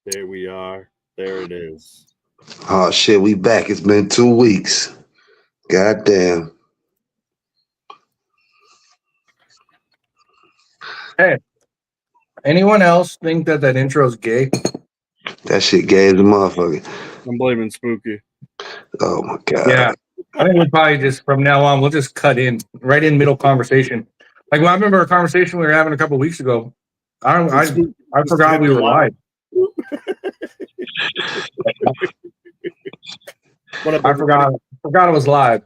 There we are. There it is. Oh shit, we back. It's been 2 weeks. God damn. Hey, anyone else think that intro's gay? That shit gay as a motherfucker. I'm blaming Spooky. Oh my god. Yeah. I think we probably just from now on we'll just cut in right in middle conversation. Like I remember a conversation we were having a couple of weeks ago. I forgot we were live. What up, I forgot it was live.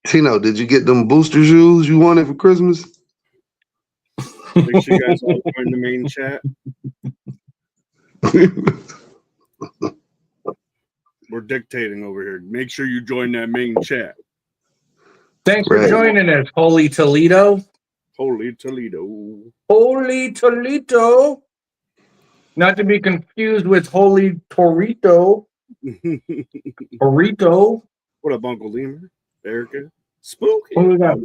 Tino, did you get them booster shoes you wanted for Christmas? Make sure you guys all join the main chat. We're dictating over here. Make sure you join that main chat. Thanks for joining us, Holy Toledo. Holy Toledo. Holy Toledo. Not to be confused with Holy Torito. Torito. What up, Uncle Lemur? Erica? Spooky. Who we got?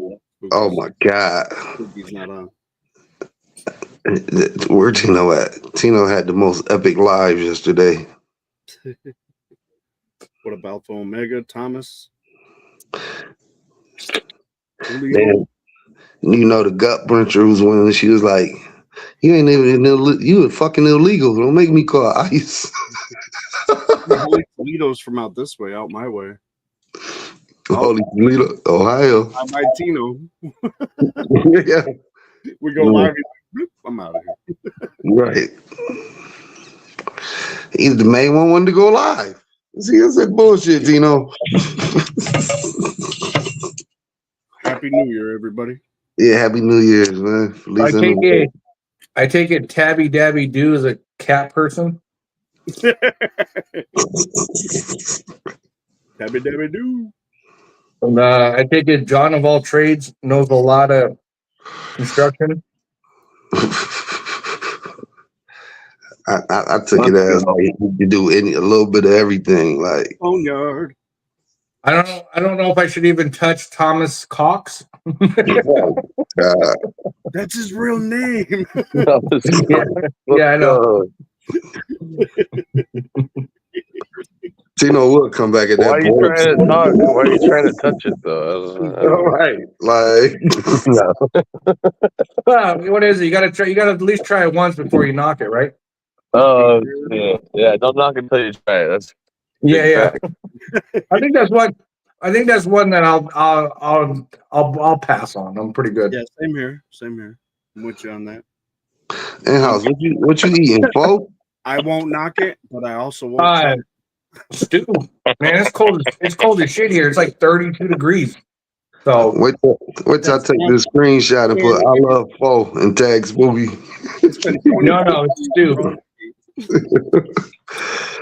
Oh my god. Spooky's not on. Where Tino at? Tino had the most epic lives yesterday. What about Alpha Omega, Thomas? Man, you know the gut puncher was winning. She was like, "You ain't even you a fucking illegal. Don't make me call ICE." Holy Toledo's from out this way, out my way. Holy Toledo, Ohio. I'm by Tino. Yeah. We go live. I'm out of here. Right. He's the main one wanted to go live. See, I said bullshit, Tino. Happy New Year, everybody. Yeah, Happy New Year's, man. I take it Tabby Dabby Doo is a cat person. Tabby Dabby Doo. And, I take it John of all trades knows a lot of construction. I took it as like you do a little bit of everything, like boneyard. I don't know if I should even touch Thomas Cox. That's his real name. Yeah, I know. Tino will come back at that. Why are you trying to talk? Why are you trying to touch it though? All right, like no. Well, what is it? You gotta try. You gotta at least try it once before you knock it, right? Oh yeah. Don't knock it until you try it. That's yeah. I think that's one that I'll pass on. I'm pretty good. Yeah, same here. I'm with you on that. And house, what you eating, folks? I won't knock it, but I also won't. Stew, man, it's cold. It's cold as shit here. It's like 32 degrees. So wait till I take this screenshot and put "I love pho" and tag Spooky. No, it's stew.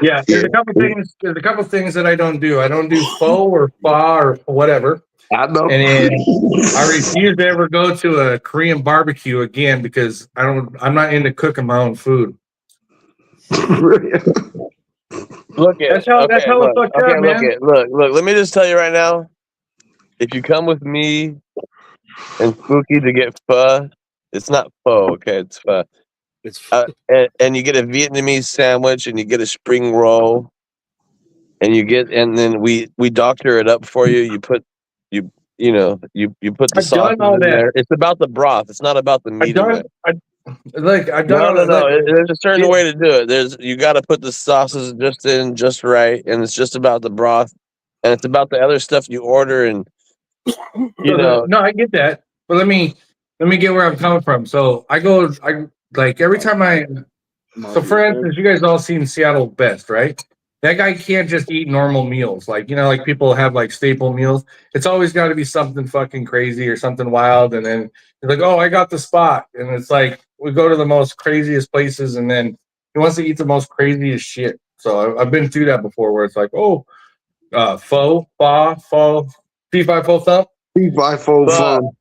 Yeah, there's a couple things. There's a couple things that I don't do. I don't do pho or pho or whatever. I know. And then I refuse to ever go to a Korean barbecue again because I'm not into cooking my own food. That's how it's fucked up, man. Look. Let me just tell you right now. If you come with me and Spooky to get pho, it's not pho, okay? It's pho. It's and you get a Vietnamese sandwich and you get a spring roll, and then we doctor it up for you. You put you put the sauce in there. It's about the broth. It's not about the meat. I've done No. There's a certain way to do it. You got to put the sauces just right, and it's just about the broth, and it's about the other stuff you order, and No, I get that, but let me get where I'm coming from. So I like every time so for instance, you guys all seen Seattle Best, right? That guy can't just eat normal meals. Like, like people have like staple meals. It's always got to be something fucking crazy or something wild. And then he's like, oh, I got the spot. And it's like, we go to the most craziest places and then he wants to eat the most craziest shit. So I've been through that before where it's like, pho, P5 full thump. P5 full thump.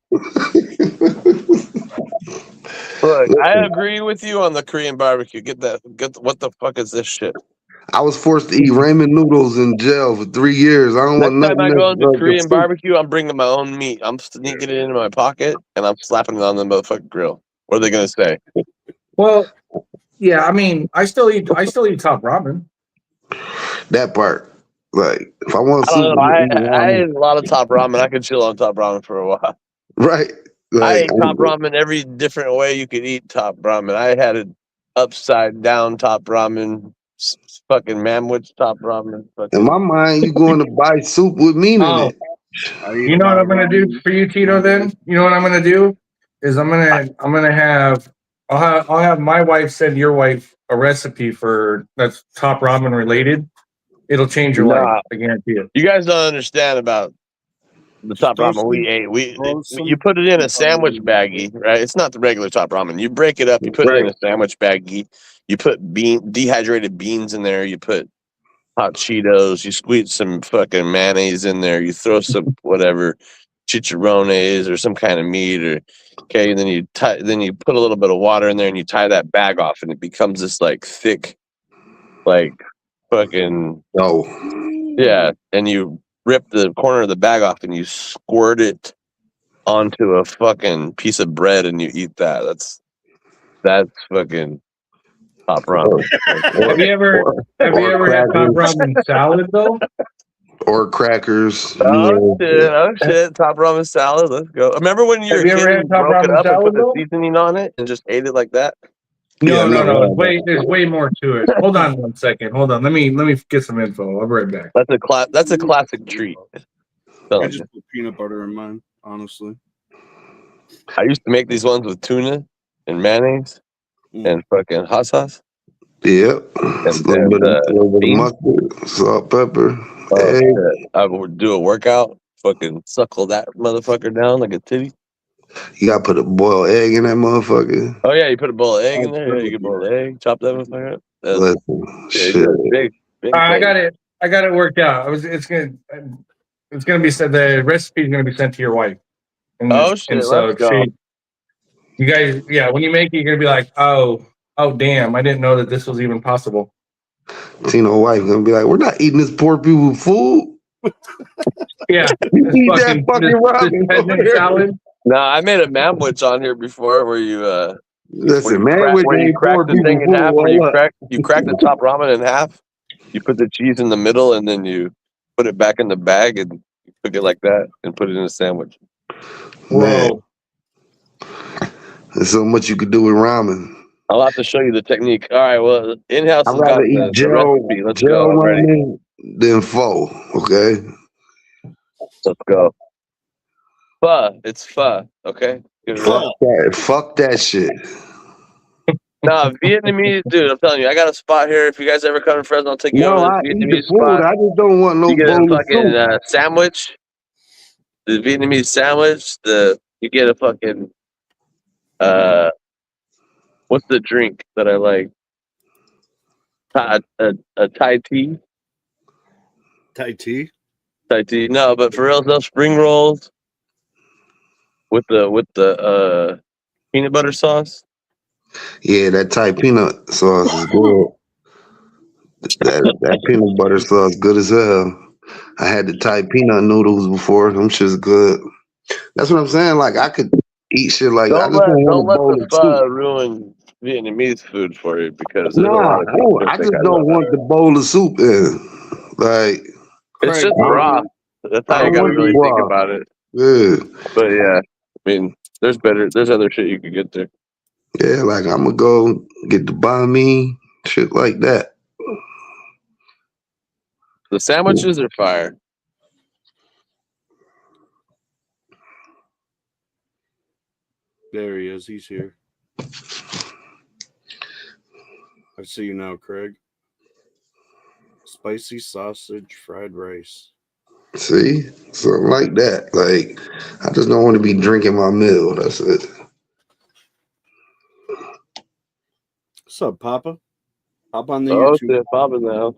Look, I agree with you on the Korean barbecue. Get what the fuck is this shit? I was forced to eat ramen noodles in jail for 3 years. I don't want Next time nothing I go into like Korean soup. barbecue, I'm bringing my own meat. I'm sneaking it into my pocket and I'm slapping it on the motherfucking grill. What are they gonna say? Well, yeah, I mean, I still eat top ramen. That part. Like, if I want I don't soup, know. I'm gonna eat I ramen. ate a lot of top ramen. I could chill on top ramen for a while. Right. I Like, ate top ramen every different way you could eat top ramen. I had it upside down top ramen, fucking manwich top ramen. in my mind, you going to buy soup with meat in Oh, it. you know what I'm gonna do for you, Tito? Then you know what I'm gonna do is I'll have my wife send your wife a recipe for that's top ramen related. It'll change your life. Nah, I guarantee it. you guys don't understand about the top ramen we ate. You put it in a sandwich baggie, right? It's not the regular top ramen. You break it up, you put it in a sandwich baggie. You put dehydrated beans in there. You put hot Cheetos. You squeeze some fucking mayonnaise in there. You throw some whatever chicharrones or some kind of meat, or okay. And then you put a little bit of water in there, and you tie that bag off, and it becomes this like thick, like fucking yeah. And you rip the corner of the bag off, and you squirt it onto a fucking piece of bread, and you eat that. That's fucking top ramen. Have you ever had top ramen salad though? Or crackers. Oh shit! Top ramen salad. Let's go. Remember when you were a kid and broke it up and put the seasoning on it and just ate it like that? No. There's way more to it. Hold on 1 second. Hold on. Let me get some info. I'll be right back. That's a classic treat. I just put peanut butter in mine, honestly. I used to make these ones with tuna and mayonnaise and fucking hot sauce. Yep. A little bit of mustard, salt, pepper. I would do a workout, fucking suckle that motherfucker down like a titty. You gotta put a boiled egg in that motherfucker. Oh yeah, you put a boiled egg in there. Yeah, you can boil an egg, chop that motherfucker up. Big. I got it worked out. It's gonna be sent. The recipe is gonna be sent to your wife. And, shit! And so let's go. You guys, yeah, when you make it, you're gonna be like, oh damn, I didn't know that this was even possible. Tino wife gonna be like, we're not eating this poor people food. Yeah, you eat that fucking ramen salad. No, I made a manwich on here before where you listen, where you crack the thing in half, where you crack the top ramen in half, you put the cheese in the middle, and then you put it back in the bag and you cook it like that and put it in a sandwich. Whoa. There's so much you could do with ramen. I'll have to show you the technique. All right, well, in-house has got the recipe. Let's go. Ramen, then pho, okay? Let's go. Pho. It's pho, okay? Fuck that shit. Nah, Vietnamese, dude, I'm telling you, I got a spot here. If you guys ever come to Fresno, I'll take you over to the Vietnamese spot. I just don't want no you get a fucking sandwich, the Vietnamese sandwich, you get a fucking, what's the drink that I like? A Thai tea? Thai tea? Thai tea. No, but for real, no spring rolls with the peanut butter sauce. Yeah, that Thai peanut sauce is good. that peanut butter sauce good as hell. I had the Thai peanut noodles before. Them shit's good. That's what I'm saying. Like I could eat shit like don't let the pho ruin Vietnamese food for you because I just don't want the bowl of soup in. Like it's just broth. That's how you gotta really think about it. Yeah. But yeah, I mean, there's other shit you could get there. Yeah, like I'm gonna go get the banh mi, shit like that. The sandwiches are fire. There he is. He's here. I see you now, Craig. Spicy sausage, fried rice. See? Something like that. Like, I just don't want to be drinking my meal. That's it. What's up, Papa? Hop on the YouTube. Shit, Papa now.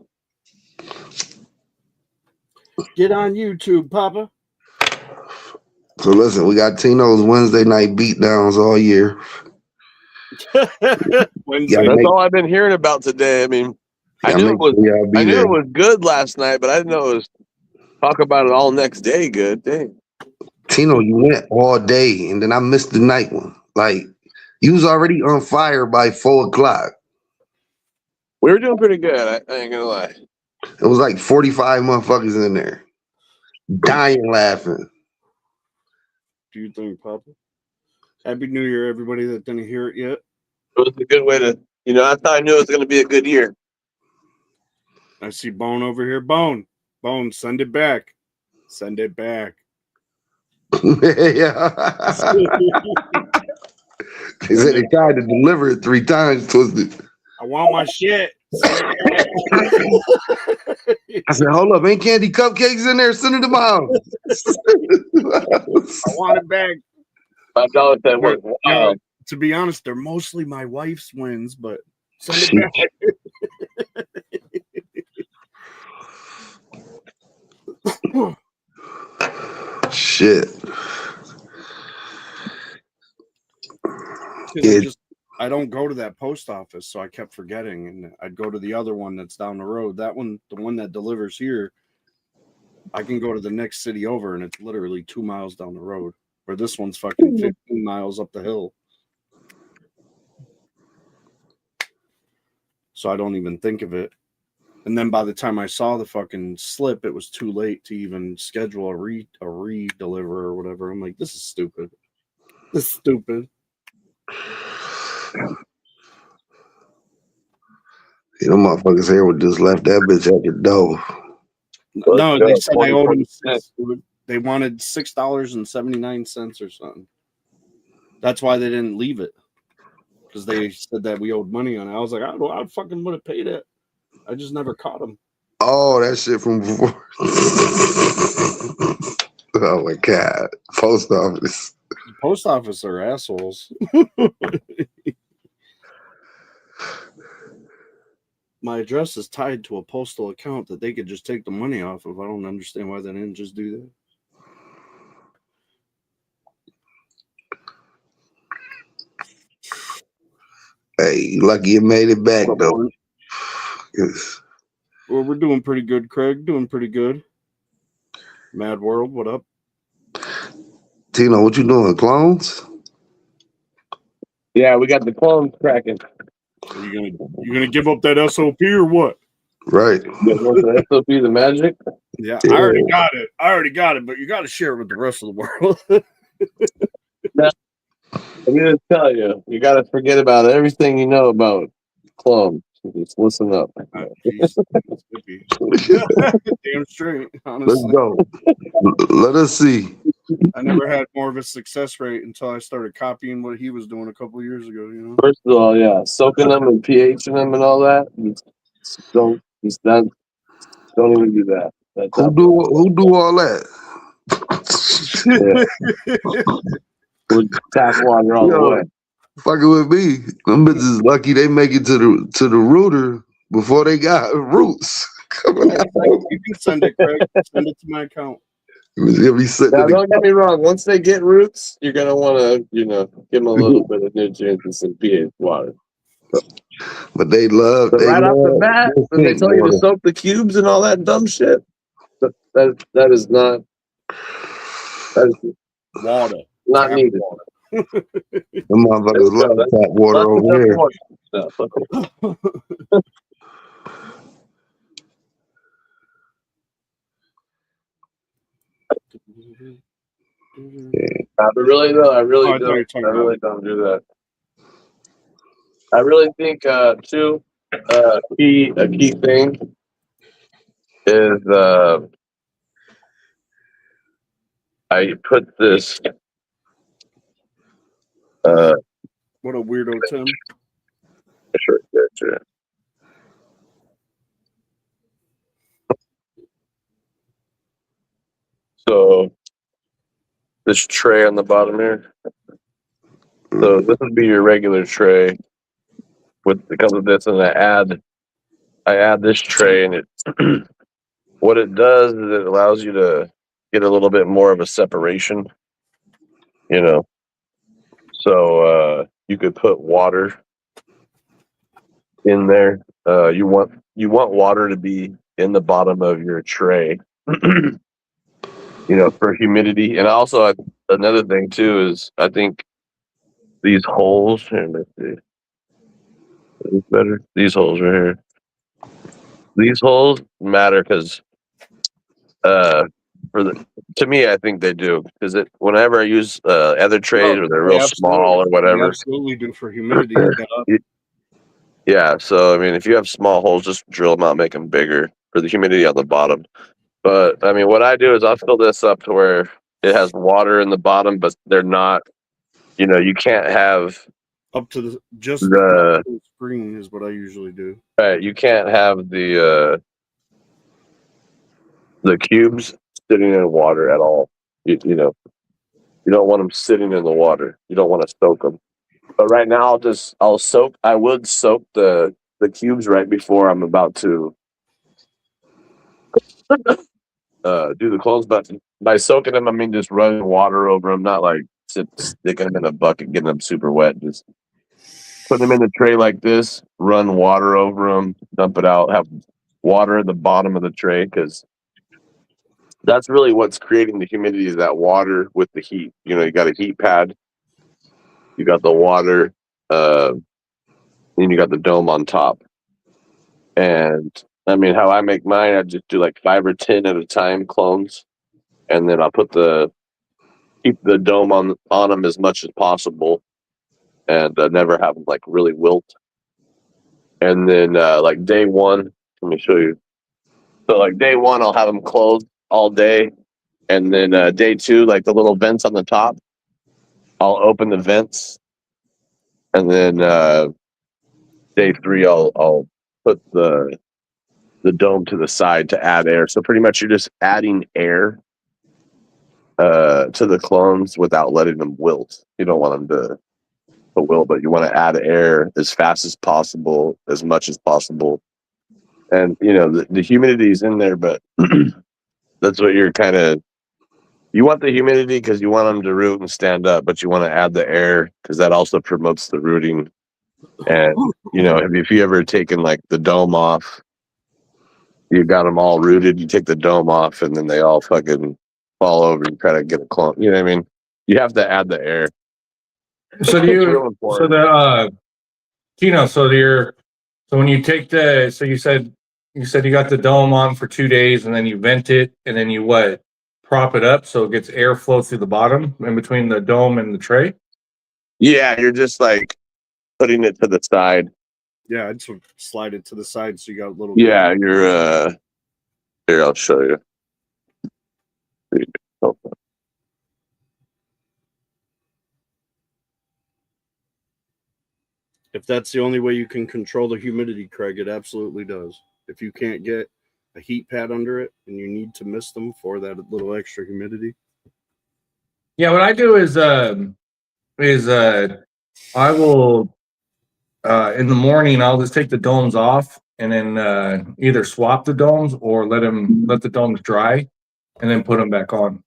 Get on YouTube, Papa. So listen, we got Tino's Wednesday night beatdowns all year. That's all I've been hearing about today. I mean, I knew it was good last night, but I didn't know it was talk about it all next day. Good. Dang. Tino, you went all day, and then I missed the night one. Like, you was already on fire by 4:00. We were doing pretty good. I ain't gonna lie. It was like 45 motherfuckers in there, dying laughing. Do you think, Papa? Happy New Year, everybody that didn't hear it yet. It was a good way to, that's how I knew it was going to be a good year. I see Bone over here. Bone, send it back. Send it back. Yeah. They said they tried to deliver it 3 times. I want my shit. I said, hold up, ain't candy cupcakes in there? Send it to my house. I want it back. $5 that worked. Wow. To be honest, they're mostly my wife's wins, but send it back. Shit. I don't go to that post office, so I kept forgetting, and I'd go to the other one that's down the road. That one, the one that delivers here, I can go to the next city over, and it's literally 2 miles down the road. Where this one's fucking 15 miles up the hill. So I don't even think of it. And then by the time I saw the fucking slip, it was too late to even schedule a re-deliver or whatever. I'm like, this is stupid. This is stupid. You know, motherfuckers here would just left that bitch at the door. No, they said they owed them. They wanted $6.79 or something. That's why they didn't leave it, because they said that we owed money on it. I was like, I fucking would have paid it. I just never caught them. Oh, that shit from before. Oh my god, post office. Post office are assholes. My address is tied to a postal account that they could just take the money off of. I don't understand why they didn't just do that. Hey, lucky you made it back though. Yes. Well, we're doing pretty good, Craig. Doing pretty good. Mad World, what up? Tino, what you doing? Clones? Yeah, we got the clones cracking. Are you gonna give up that SOP or what? Right. The SOP, the magic? Yeah, I already got it, but you got to share it with the rest of the world. I'm going to tell you, you got to forget about everything you know about clones. Just listen up. Damn straight, honestly. Let's go. Let us see. I never had more of a success rate until I started copying what he was doing a couple of years ago. You know. First of all, yeah, soaking them and pHing them and all that. Don't even do that. Who do all that? With tap water all the way. Fucking with me. Them bitches lucky they make it to the router before they got roots. Coming out. You can send it, Craig. Send it to my account. Now, don't get me wrong. Once they get roots, you're gonna want to, give them a little bit of nutrients and some pH water. But they love. But right off the bat, when they tell you to soak the cubes and all that dumb shit, that is not. That is water. Not needed. The motherfuckers love tap water over here. Really though, I really don't do that. I really think too, a key thing is I put this. What a weirdo, Tim. Sure. So this tray on the bottom here. So this would be your regular tray with it comes with this, and I add this tray, and it what it does is it allows you to get a little bit more of a separation, So you could put water in there. you want water to be in the bottom of your tray, for humidity. And also another thing too is I think these holes here. Let's see. Is this better? These holes right here. These holes matter because to me, I think they do because whenever I use other trays or they're real small or whatever, they absolutely do for humidity. Yeah, so I mean, if you have small holes, just drill them out, make them bigger for the humidity on the bottom. But I mean, what I do is I'll fill this up to where it has water in the bottom, but they're not. You can't have up to the spring is what I usually do. Right, you can't have the cubes sitting in water at all. You don't want them sitting in the water. You don't want to soak them. But right now, I would soak the cubes right before I'm about to do the clones. But by soaking them, I mean just running water over them, not like sticking them in a bucket, getting them super wet. Just put them in the tray like this, run water over them, dump it out, have water at the bottom of the tray because that's really what's creating the humidity is that water with the heat. You got a heat pad, you got the water, and you got the dome on top. And I mean, how I make mine, I just do like 5 or 10 at a time clones, and then I'll keep the dome on them as much as possible, and never have them like really wilt. And then like day one, let me show you. So like day one, I'll have them closed all day, and then day two, like the little vents on the top, I'll open the vents, and then day three, I'll put the dome to the side to add air. So pretty much you're just adding air to the clones without letting them wilt. You don't want them to wilt, but you want to add air as fast as possible, as much as possible. And the humidity is in there, but that's what you're you want the humidity because you want them to root and stand up, but you want to add the air because that also promotes the rooting. And if you ever taken like the dome off, you got them all rooted, you take the dome off and then they all fucking fall over and try to get a clone. You know what I mean? You have to add the air. So when you take so you said you got the dome on for 2 days and then you vent it and then you prop it up so it gets airflow through the bottom in between the dome and the tray? Yeah, you're just like putting it to the side. Yeah, I'd sort of slide it to the side so you got a little. Yeah, you're here, I'll show you. If that's the only way you can control the humidity, Craig, it absolutely does. If you can't get a heat pad under it and you need to mist them for that little extra humidity. Yeah, what I do is I will in the morning I'll just take the domes off and then either swap the domes or let the domes dry and then put them back on.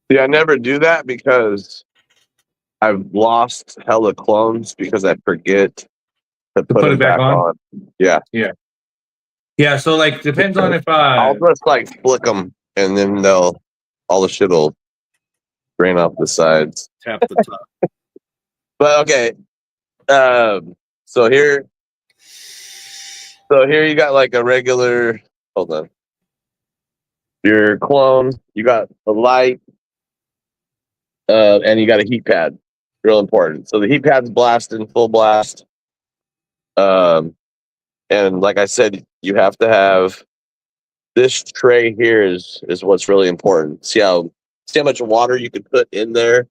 Yeah, I never do that because I've lost hella clones because I forget to put it back on. Yeah. So like depends on if I'll just like flick them and then all the shit will drain off the sides. Tap the top. But okay, so here you got like a regular. Hold on. Your clone, you got a light, and you got a heat pad. Real important. So the heat pad's blasting full blast. And like I said, you have to have this tray here is what's really important. See how much water you can put in there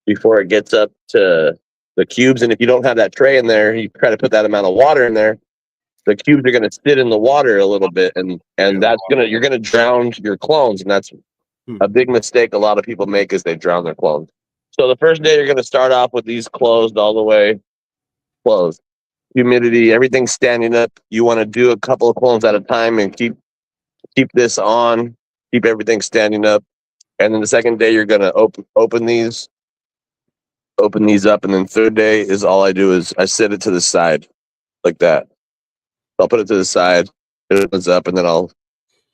before it gets up to the cubes. And if you don't have that tray in there, you try to put that amount of water in there, the cubes are going to sit in the water a little bit, and you're going to drown your clones, and that's a big mistake a lot of people make is they drown their clones. So the first day you're going to start off with these closed all the way, closed. Humidity, everything standing up. You want to do a couple of clones at a time and keep this on, keep everything standing up. And then the second day you're going to open these up, and then third day is all I do is I set it to the side like that. I'll put it to the side. It opens up, and then I'll,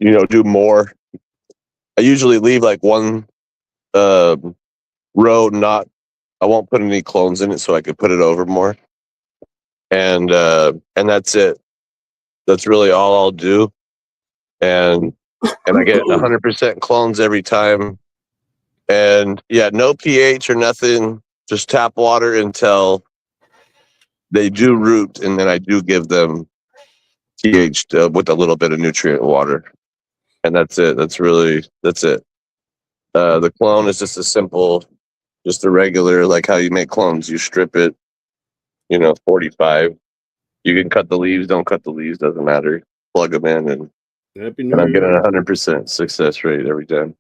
do more. I usually leave like one row not. I won't put any clones in it, so I could put it over more. And that's it. That's really all I'll do. And I get 100% clones every time. And yeah, no pH or nothing. Just tap water until they do root, and then I do give them pH with a little bit of nutrient water. And that's it. That's it. The clone is just a simple, just a regular, like how you make clones. You strip it, 45. You can cut the leaves, don't cut the leaves, doesn't matter. Plug them in, and I'm getting 100% success rate every time.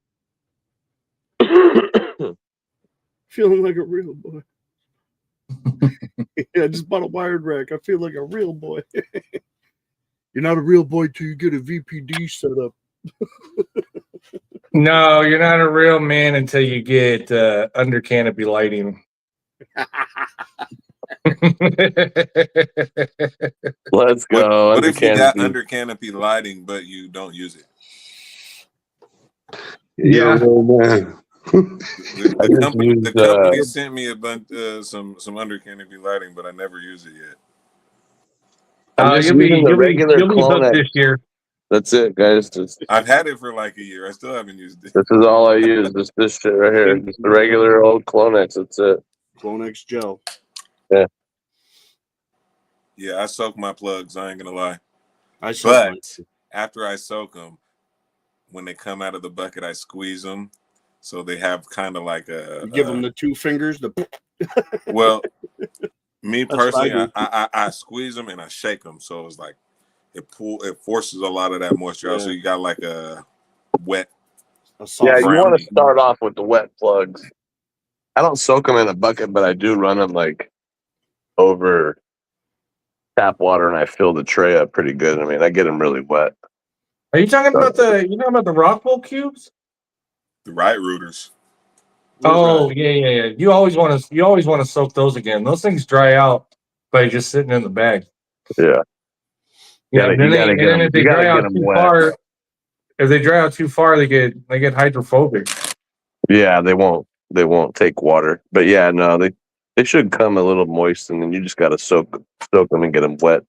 Feeling like a real boy. Yeah, I just bought a wired rack. I feel like a real boy. You're not a real boy till you get a VPD set up. No, you're not a real man until you get under canopy lighting. Let's go. What if you got under canopy lighting, but you don't use it? Yeah. Man. The company sent me a bunch, some under canopy lighting, but I never use it yet. You'll be hooked this year. That's it, guys. I've had it for like a year. I still haven't used it. This is all I use. This shit right here. Just the regular old Clonex. That's it. Clonex gel. Yeah. Yeah, I soak my plugs. I ain't gonna lie. But after I soak them, when they come out of the bucket, I squeeze them, so they have kind of like a. Give them the two fingers. Well, me personally, I squeeze them and I shake them, so it's like it forces a lot of that moisture out. So you got like a wet. Yeah, you want to start off with the wet plugs. I don't soak them in a bucket, but I do run them like over tap water, and I fill the tray up pretty good. I mean, I get them really wet. Are you talking about the Rockwell cubes? The right rooters. Oh yeah. You always want to soak those again. Those things dry out by just sitting in the bag. Yeah. Yeah. If they dry out too far, they get hydrophobic. Yeah, they won't take water. But yeah, no, they should come a little moist, and then you just got to soak them and get them wet.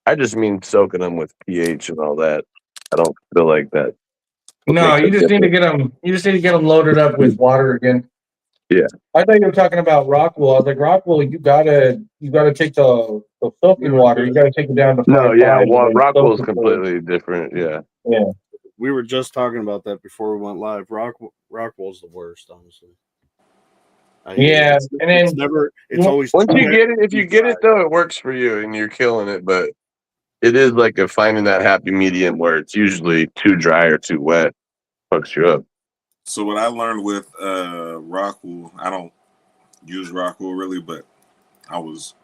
I just mean soaking them with pH and all that. I don't feel like that. No, you just need to get them. You just need to get them loaded up with water again. Yeah. I thought you were talking about Rockwell. I was like, Rockwell, you gotta take the soaking water. You gotta take it down to 5. No, yeah. Well, Rockwell's completely different. Yeah. Yeah. We were just talking about that before we went live. Rockwell's the worst, honestly. Yeah, and then it's always once you get it. If you get it though, it works for you and you're killing it. But it is like finding that happy medium where it's usually too dry or too wet, fucks you up. So what I learned with Rockwell, I don't use Rockwell really, but I was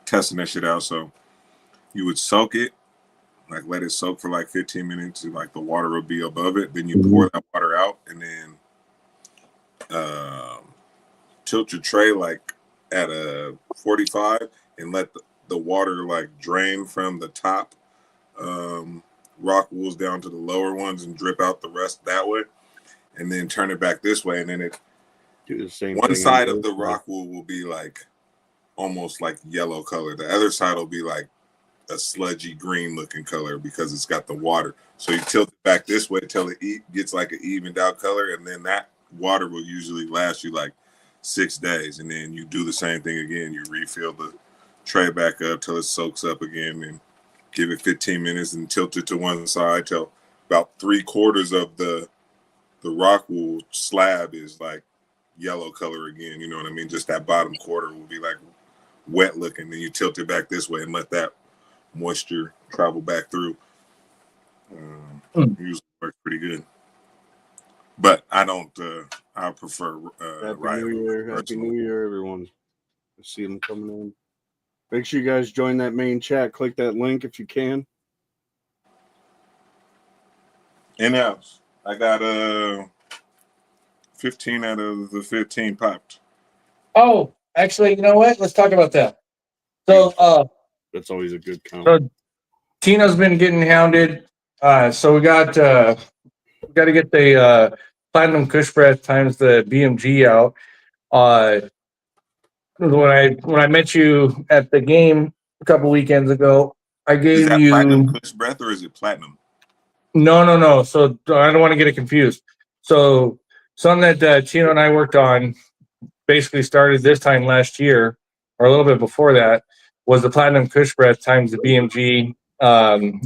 testing that shit out. So you would soak it, like let it soak for like 15 minutes, and like the water will be above it. Then you pour that water out, and then tilt your tray like at a 45 and let the water like drain from the top Rockwells down to the lower ones and drip out the rest that way, and then turn it back this way, and then it do the same. One side of the Rockwell will be like almost like yellow color. The other side will be like a sludgy green looking color because it's got the water. So you tilt it back this way till it gets like an evened out color, and then that water will usually last you like 6 days, and then you do the same thing again. You refill the tray back up till it soaks up again, and give it 15 minutes and tilt it to one side till about 3/4 of the Rockwell slab is like yellow color again. You know what I mean? Just that bottom quarter will be like wet looking. Then you tilt it back this way and let that moisture travel back through. Usually works pretty good. But I don't. I prefer. Happy New Year! Happy New Year, everyone! I see them coming in. Make sure you guys join that main chat. Click that link if you can. In-house. I got 15 out of the 15 popped. Oh, actually, you know what? Let's talk about that. So, That's always a good count. So Tina's been getting hounded. So we got to get the Platinum Kush Breath times the BMG out. When I met you at the game a couple weekends ago, I Is gave that you platinum Kush Breath or is it platinum? no. So I don't want to get it confused. So something that Tino and I worked on basically started this time last year, or a little bit before that, was the Platinum Kush Breath times the BMG.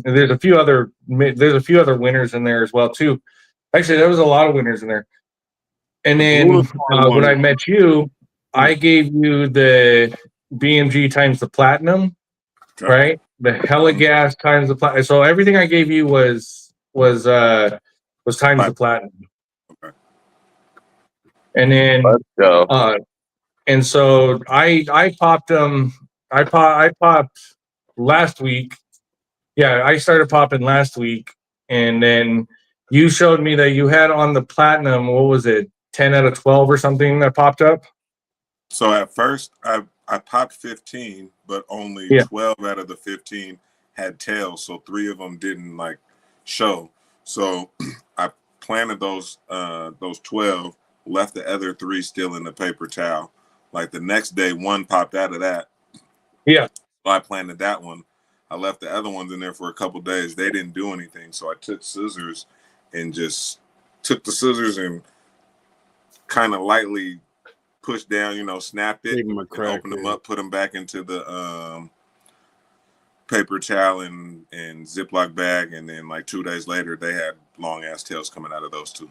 There's a few other winners in there as well too. Actually, there was a lot of winners in there. And then when I met you, I gave you the BMG times the Platinum, right? The Hella Gas times the Platinum. So everything I gave you was times the Platinum. Okay. And then Let's go. and so I popped them. I popped last week. Yeah, I started popping last week, and then you showed me that you had on the Platinum. What was it? 10 out of 12 or something that popped up. So at first, I popped 15, but only 12 out of the 15 had tails. So 3 of them didn't like show. So I planted those 12, left the other 3 still in the paper towel. Like the next day, 1 popped out of that. Yeah. So I planted that one. I left the other ones in there for a couple days. They didn't do anything. So I took scissors and just took the scissors and kind of lightly pushed down, snapped it, and opened them up, put them back into the paper towel and Ziploc bag. And then like 2 days later, they had long ass tails coming out of those 2.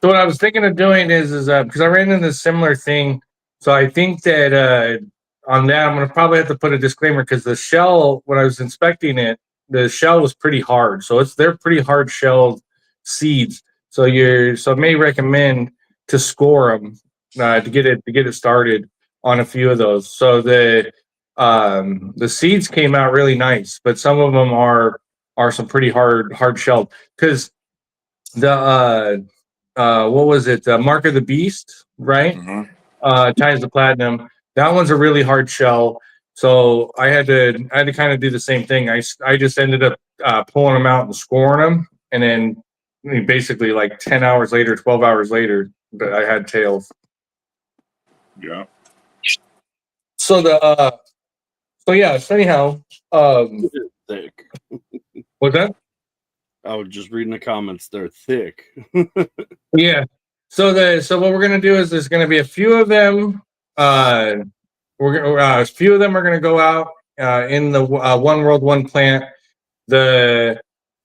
So what I was thinking of doing is because I ran into a similar thing. So I think that on that, I'm going to probably have to put a disclaimer because the shell, when I was inspecting it, the shell was pretty hard. So they're pretty hard shelled seeds. So I may recommend to score them to get it started on a few of those. So the seeds came out really nice, but some of them are some pretty hard shelled because the what was it? Mark of the Beast, right? Mm-hmm. Times the Platinum. That one's a really hard shell. So I had to kind of do the same thing. I just ended up pulling them out and scoring them, and then basically like 10 hours later, 12 hours later, I had tails. Yeah. So anyhow, thick. what's that? I was just reading the comments. They're thick. Yeah. So what we're gonna do is there's gonna be a few of them. A few of them are gonna go out in the One World One plant. They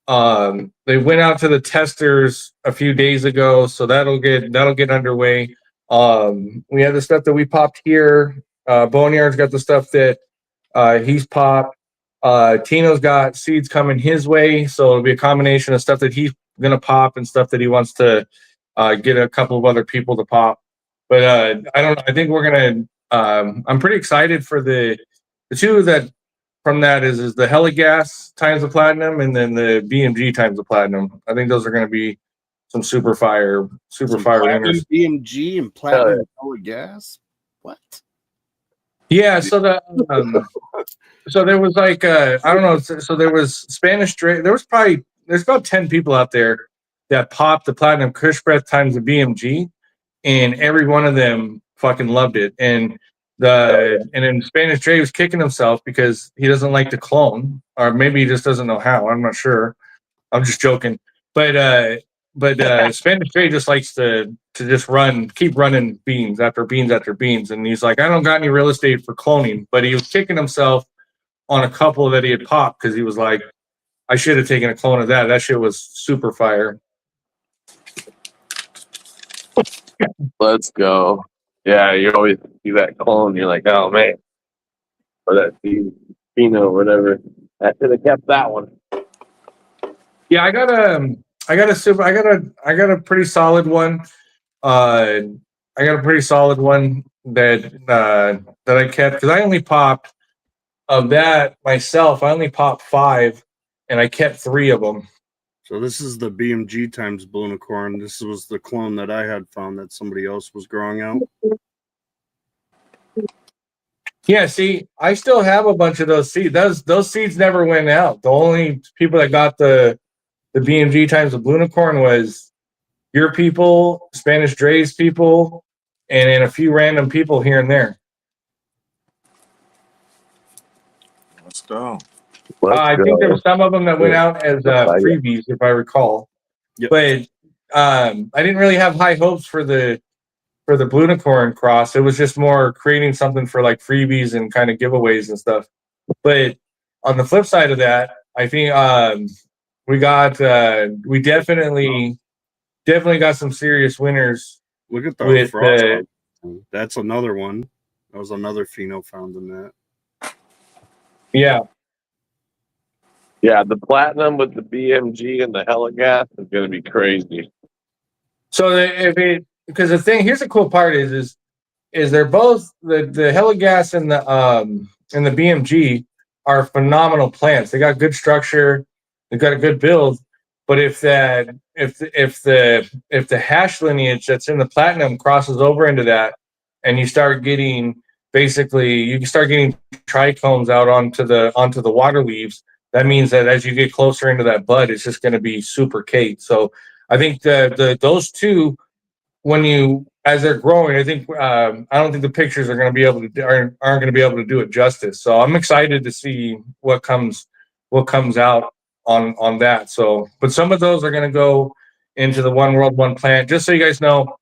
went out to the testers a few days ago, so that'll get underway. We have the stuff that we popped here. Boneyard's got the stuff that he's popped. Tino's got seeds coming his way, so it'll be a combination of stuff that he's gonna pop and stuff that he wants to get a couple of other people to pop. But I don't know. I think we're gonna. I'm pretty excited for the 2 that from that is the Hella Gas times the Platinum and then the BMG times the Platinum. I think those are gonna be some super fire winners. BMG and Platinum Hella Gas. What? Yeah. So so there was like I don't know. So there was Spanish Drake. There's about 10 people out there that popped the Platinum Kush Breath times the BMG, and every one of them fucking loved it. And then Spanish Dre was kicking himself because he doesn't like to clone, or maybe he just doesn't know how. I'm not sure. I'm just joking. But Spanish Dre just likes to just keep running beans after beans after beans, and he's like, I don't got any real estate for cloning, but he was kicking himself on a couple that he had popped because he was like, I should have taken a clone of that. That shit was super fire. Let's go. Yeah, you always see that clone. You're like, oh man, or that Pino or whatever. I should have kept that one. Yeah, I got a pretty solid one. I got a pretty solid one that I kept because I only popped of that myself. I only popped 5, and I kept 3 of them. So this is the BMG times Blunicorn. This was the clone that I had found that somebody else was growing out. Yeah, see, I still have a bunch of those seeds. Those seeds never went out. The only people that got the BMG times the Blunicorn was your people, Spanish Dre's people, and then a few random people here and there. Let's go. I think there were some of them that went out as freebies, if I recall. Yep. But I didn't really have high hopes for the Blunicorn cross. It was just more creating something for like freebies and kind of giveaways and stuff. But on the flip side of that, I think we definitely got some serious winners. Look at the frost. That's another one. That was another pheno found in that. Yeah. Yeah, the platinum with the BMG and the Heligas is going to be crazy. So because the thing, here's the cool part is they're both the Heligas and the BMG are phenomenal plants. They got good structure, they got a good build. But if the hash lineage that's in the platinum crosses over into that, and you start getting trichomes out onto the water leaves, that means that as you get closer into that bud, it's just going to be super cake. So I think those two, as they're growing, I think I don't think the pictures are going to be able to aren't going to be able to do it justice. So I'm excited to see what comes out on that. So, but some of those are going to go into the One World One Plant. Just so you guys know,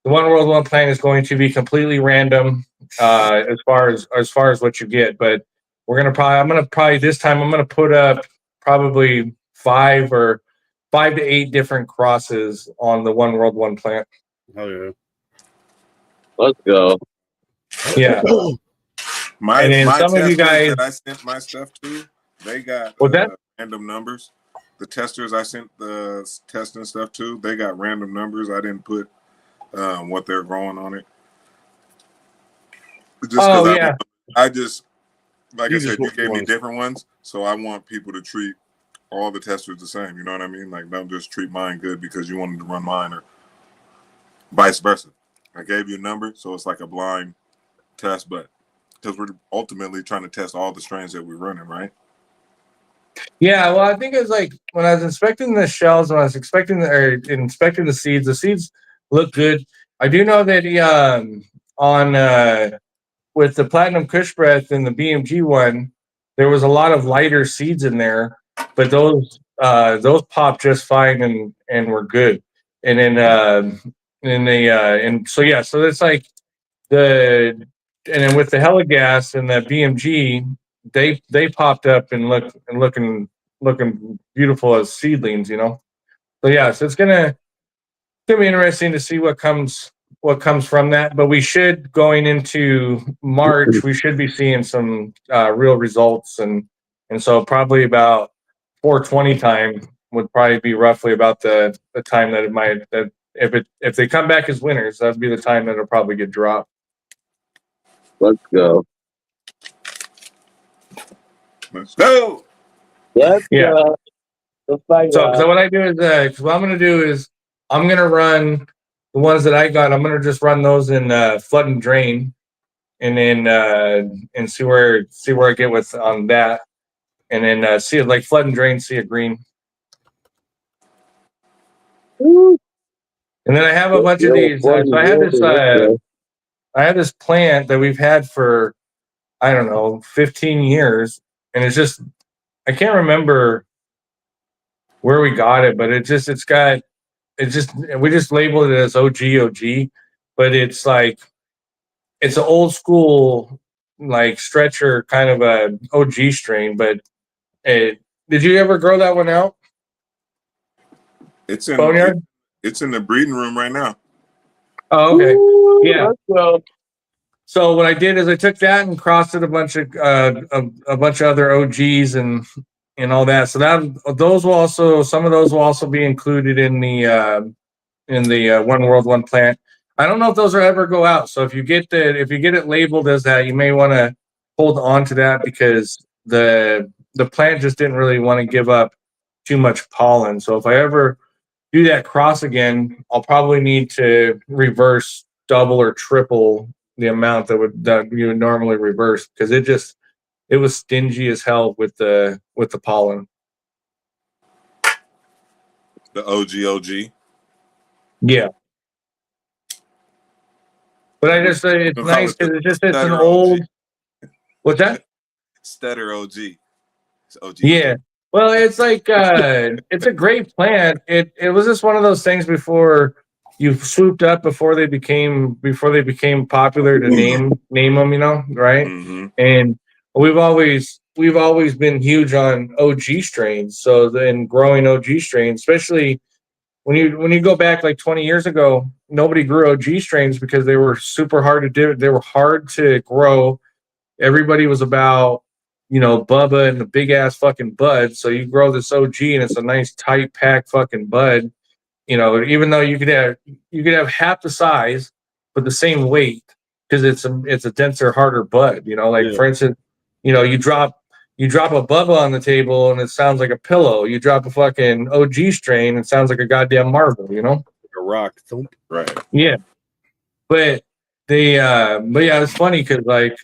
the One World One Plant is going to be completely random as far as what you get. But I'm gonna put up probably 5 to 8 different crosses on the One World One Plant. Oh yeah. Let's go. Yeah. My and then some of you guys that I sent my stuff to, they got random numbers. The testers I sent the testing stuff to, they got random numbers. I didn't put what they're growing on it. I just like I said, you gave me different ones, so I want people to treat all the testers the same. You know what I mean? Like, don't just treat mine good because you wanted to run mine, or vice versa. I gave you a number, so it's like a blind test, but because we're ultimately trying to test all the strains that we're running, right? Yeah, well, I think it's like when I was inspecting the shells, when I was inspecting the seeds look good. I do know that with the Platinum Kush Breath and the BMG one, there was a lot of lighter seeds in there, but those popped just fine and were good. And then so it's like and then with the Heligas and the BMG, they popped up and looking beautiful as seedlings, you know. So yeah, so it's gonna be interesting to see what comes from that. But we should, going into March, we should be seeing some real results, and so probably about 420 time would probably be roughly about the time that it might, that if they come back as winners, that'd be the time that it'll probably get dropped. Let's go. Let's go. Let's go. So what I do is, what I'm going to do is I'm going to run the ones that I got. I'm going to just run those in flood and drain, and then and see where I get with on that, and then see it like flood and drain, see it green. And then I have a bunch of these. So I have this plant that we've had for, I don't know, 15 years, and it's just, I can't remember where we got it, but we just labeled it as OG, but it's like, it's an old school, like stretcher kind of a OG strain. But did you ever grow that one out? It's in Boneyard? It's in the breeding room right now. Oh, okay. Ooh, Yeah. let's go. So what I did is I took that and crossed it a bunch of other OGs and all that. So some of those will also be included in the One World One Plant. I don't know if those will ever go out. So if you get it labeled as that, you may want to hold on to that, because the plant just didn't really want to give up too much pollen. So if I ever do that cross again, I'll probably need to reverse, double or triple the amount that you would normally reverse because it was stingy as hell with the pollen. The OG. Yeah. But I just say it's We'll nice call it because it's an Stetter old. OG. What's that? Stetter OG. It's OG. Yeah. Well, it's like it's a great plant. It was just one of those things before you swooped up before they became popular to name them, you know, right? Mm-hmm. And we've always been huge on OG strains. So then growing OG strains, especially when you go back like 20 years ago, nobody grew OG strains because they were super hard to do. They were hard to grow. Everybody was about, you know, Bubba and the big ass fucking bud. So you grow this OG and it's a nice tight packed fucking bud. You know, even though you could have half the size but the same weight because it's a denser, harder bud. You know, like for instance, you know, you drop a Bubba on the table and it sounds like a pillow. You drop a fucking OG strain, it sounds like a goddamn marble. You know, like a rock. Right. yeah. But yeah, it's funny because like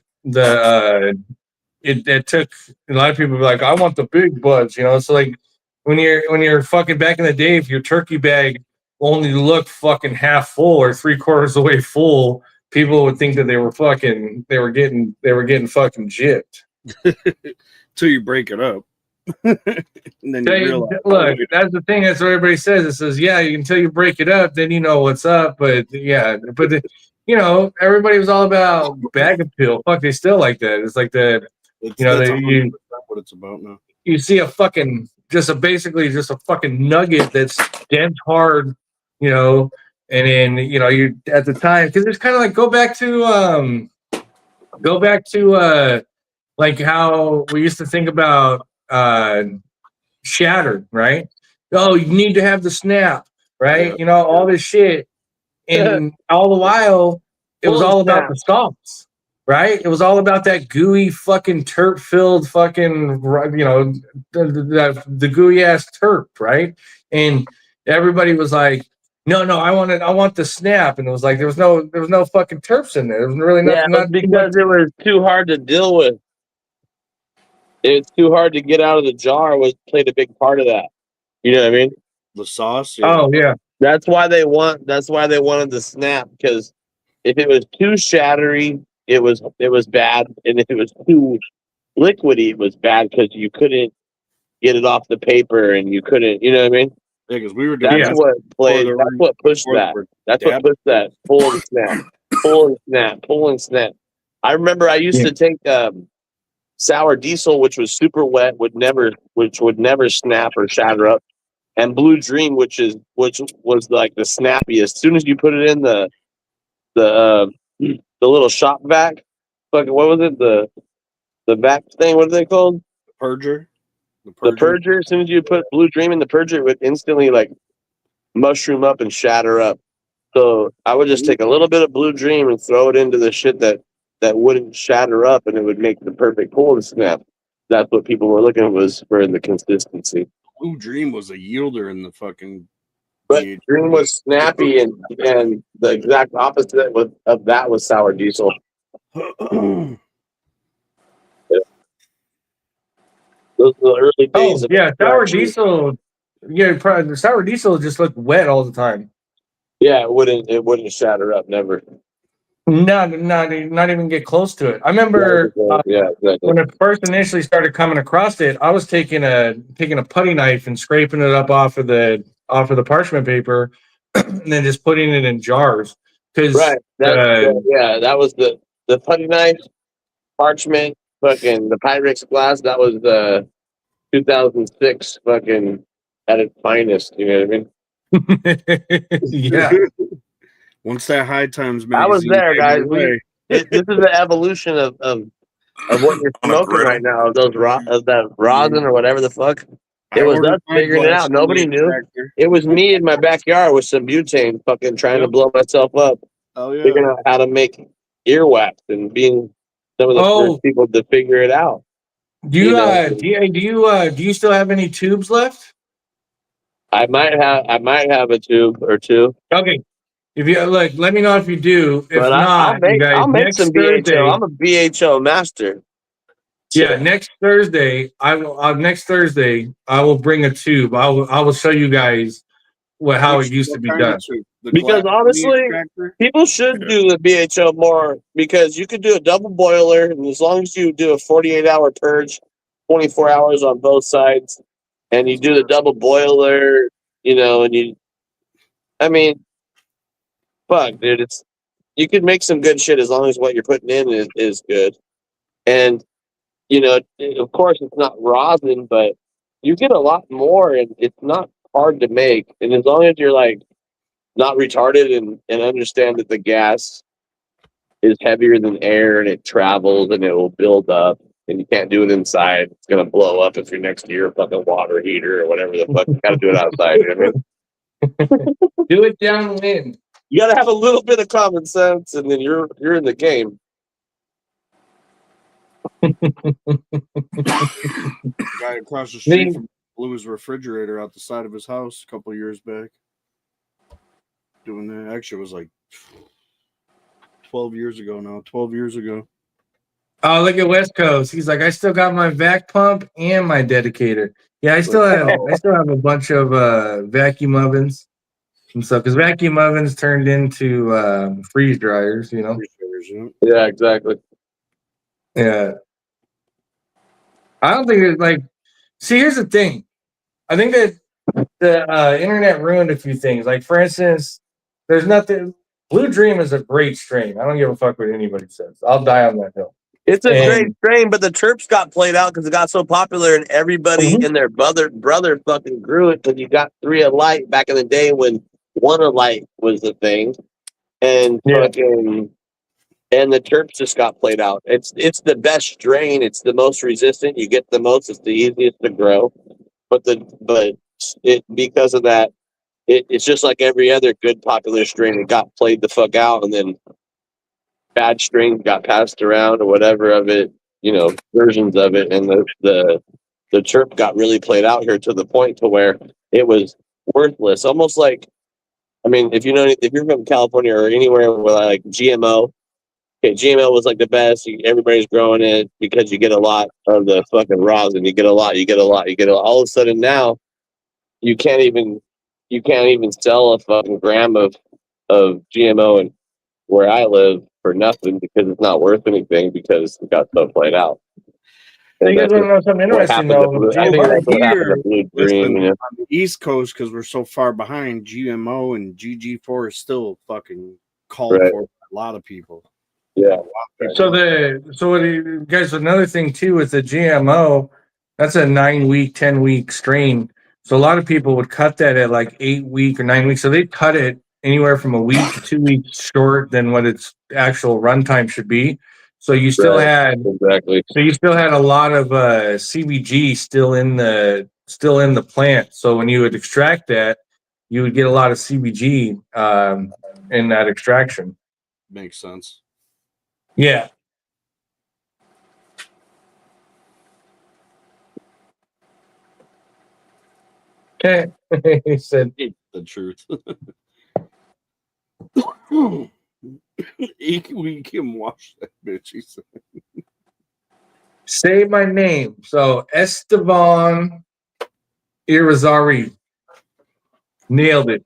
it took a lot of people be like, I want the big buds, you know. It's like when you're fucking back in the day, if your turkey bag only looked fucking half full or 3/4 the way full, people would think that they were getting fucking gypped. Till you break it up. And then you realize, look, that's the thing. That's what everybody says. It says, yeah, until you break it up, then you know what's up. But yeah, you know, everybody was all about bag appeal. Fuck, they still like that. It's like that. You know, that's what it's about now. You see a fucking basically a fucking nugget that's dent hard, you know, and then you know you at the time because it's kind of like go back to like how we used to think about shattered, right? Oh, you need to have the snap, right? Yeah. You know, all this shit, and all the while it was all about the sauce. Right? It was all about that gooey fucking terp filled fucking, you know, the gooey ass terp, right? And everybody was like, no, I want the snap. And it was like, there was no fucking terps in there. There was really nothing. Yeah, because it was too hard to deal with. It's too hard to get out of the jar played a big part of that. You know what I mean? The sauce. Yeah. Oh yeah. That's why they wanted the snap, because if it was too shattery, it was bad, and if it was too liquidy, it was bad because you couldn't get it off the paper, and you couldn't, you know what I mean? Yeah, because we were doing That's what pushed that. That's what pushed that. Pull and snap, pull and snap, pull and snap. I remember I used to take sour diesel, which was super wet, which would never snap or shatter up, and Blue Dream, which was like the snappiest. As soon as you put it in the little shop vac, fucking what was it? The vac thing, what are they called? Purger. The purger. As soon as you put Blue Dream in the purger, it would instantly like mushroom up and shatter up. So I would just take a little bit of Blue Dream and throw it into the shit that wouldn't shatter up, and it would make the perfect pull and snap. That's what people were looking for the consistency. Blue Dream was a yielder in the fucking. But Dream was snappy, and the exact opposite of that was sour diesel. Those are the early days. Sour diesel. Yeah, the sour diesel just looked wet all the time. Yeah, it wouldn't shatter up, never. Not even get close to it. I remember exactly. When it first initially started coming across it, I was taking a putty knife and scraping it up off of the parchment paper, and then just putting it in jars. Right. That was the putty knife, parchment, fucking the Pyrex glass. That was the 2006 fucking at its finest. You know what I mean? Yeah. Once that High Times magazine, I was there, guys. This is the evolution of what you're smoking right now. Of that rosin or whatever the fuck. It was us figuring it out. Nobody knew. It was me in my backyard with some butane, fucking trying to blow myself up. Oh yeah. Figuring out how to make earwax and being some of the first people to figure it out. Do you still have any tubes left? I might have a tube or two. Okay. If you look, let me know if you do. If But not, you guys, I'll make next some Thursday. BHO. I'm a BHO master. Yeah, next Thursday, I will bring a tube. I will show you guys how it used to be done. Because honestly, people should do the BHO more because you could do a double boiler, and as long as you do a 48-hour purge, 24 hours on both sides, and you do the double boiler, I mean, fuck, dude, you can make some good shit as long as what you're putting in is good. And of course, it's not rosin, but you get a lot more, and it's not hard to make. And as long as you're like not retarded and understand that the gas is heavier than air and it travels and it will build up, and you can't do it inside. It's gonna blow up if you're next to your fucking water heater or whatever the fuck. You gotta do it outside. You know what I mean? Do it downwind. You gotta have a little bit of common sense, and then you're in the game. Guy across the street from blew his refrigerator out the side of his house a couple of years back. Doing that. Actually, it was like 12 years ago now. 12 years ago. Oh, look at West Coast. He's like, I still got my vac pump and my dedicator. Yeah, I still have a bunch of vacuum ovens and stuff, because vacuum ovens turned into freeze dryers, Yeah, exactly. Yeah. I don't think it's like. See, here's the thing. I think that the internet ruined a few things. Like, for instance, there's nothing. Blue Dream is a great strain. I don't give a fuck what anybody says. I'll die on that hill. It's a great strain, but the Terps got played out because it got so popular, and everybody and their brother fucking grew it. Because you got 3 Alite back in the day when 1 Alite was the thing, and fucking. And the Terps just got played out. It's the best strain. It's the most resistant. You get the most. It's the easiest to grow. But because of that, it's just like every other good popular strain. It got played the fuck out, and then bad strains got passed around or whatever of it. Versions of it, and the Terp got really played out here to the point to where it was worthless. Almost like, I mean, if you're from California or anywhere where like GMO. Okay, GMO was like the best. Everybody's growing it because you get a lot of the fucking rosin. You get a lot. All of a sudden now, you can't even sell a fucking gram of GMO and where I live for nothing because it's not worth anything because it got so played out. You guys want to know something interesting though? I think that's what happened to Blue Dream. On the East Coast, because we're so far behind, GMO and GG4 is still fucking called for by a lot of people. Yeah. So guys, another thing too with the GMO, that's a 9-week, 10-week strain. So a lot of people would cut that at like 8 week or 9 weeks. So they cut it anywhere from a week to 2 weeks short than what its actual runtime should be. So you still had a lot of CBG still in the plant. So when you would extract that, you would get a lot of CBG in that extraction. Makes sense. Yeah. Okay. He said the truth. We can wash that bitch. He said. Say my name. So Esteban Irizarry. Nailed it.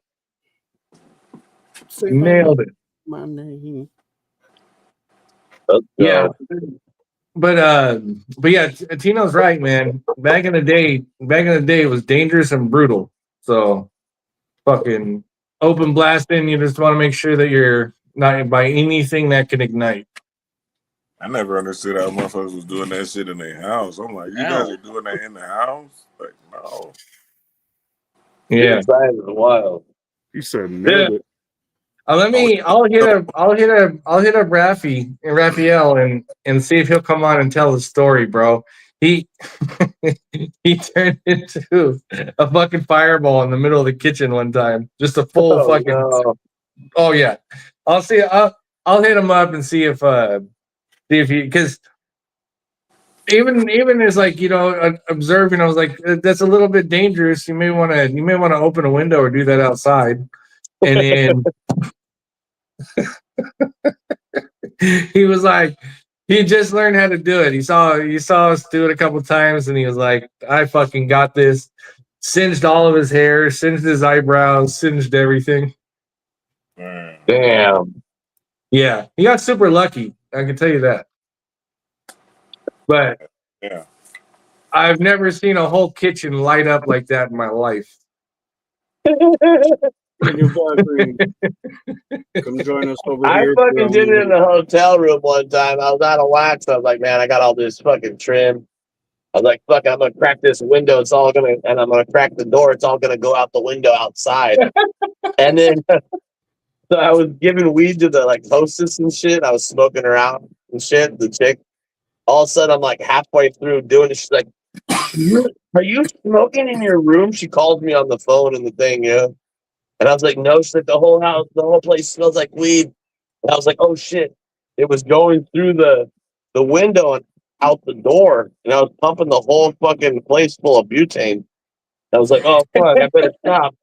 Nailed it. My name. Yeah. But yeah, Tino's right, man. Back in the day, it was dangerous and brutal. So fucking open blasting, you just want to make sure that you're not by anything that can ignite. I never understood how motherfuckers was doing that shit in their house. I'm like, you guys are doing that in the house? Like, no. Yeah. Inside is wild. You said nailed it. I'll hit up Raphael and see if he'll come on and tell his story, bro. He he turned into a fucking fireball in the middle of the kitchen one time. Just a full fucking. No. Oh yeah, I'll see. I'll hit him up and see if he, because even as like observing, I was like, that's a little bit dangerous. You may want to open a window or do that outside. And then he was like, he just learned how to do it. He saw us do it a couple times, and he was like, I fucking got this. Singed all of his hair, singed his eyebrows, singed everything. Damn. Yeah, he got super lucky. I can tell you that. But yeah, I've never seen a whole kitchen light up like that in my life. Come join us over I here. fucking did it in a hotel room one time. I was out of wax. I was like, man, I got all this fucking trim. I was like, fuck, I'm gonna crack this window. It's all gonna, and I'm gonna crack the door. It's all gonna go out the window outside. And then, so I was giving weed to the like hostess and shit. I was smoking her out and shit. The chick. All of a sudden, I'm like halfway through doing it. She's like, "Are you smoking in your room?" She called me on the phone and the thing, yeah. And I was like, "No." She's like, "The whole house, the whole place smells like weed." And I was like, "Oh shit!" It was going through the window and out the door, and I was pumping the whole fucking place full of butane. I was like, "Oh fuck, I better stop."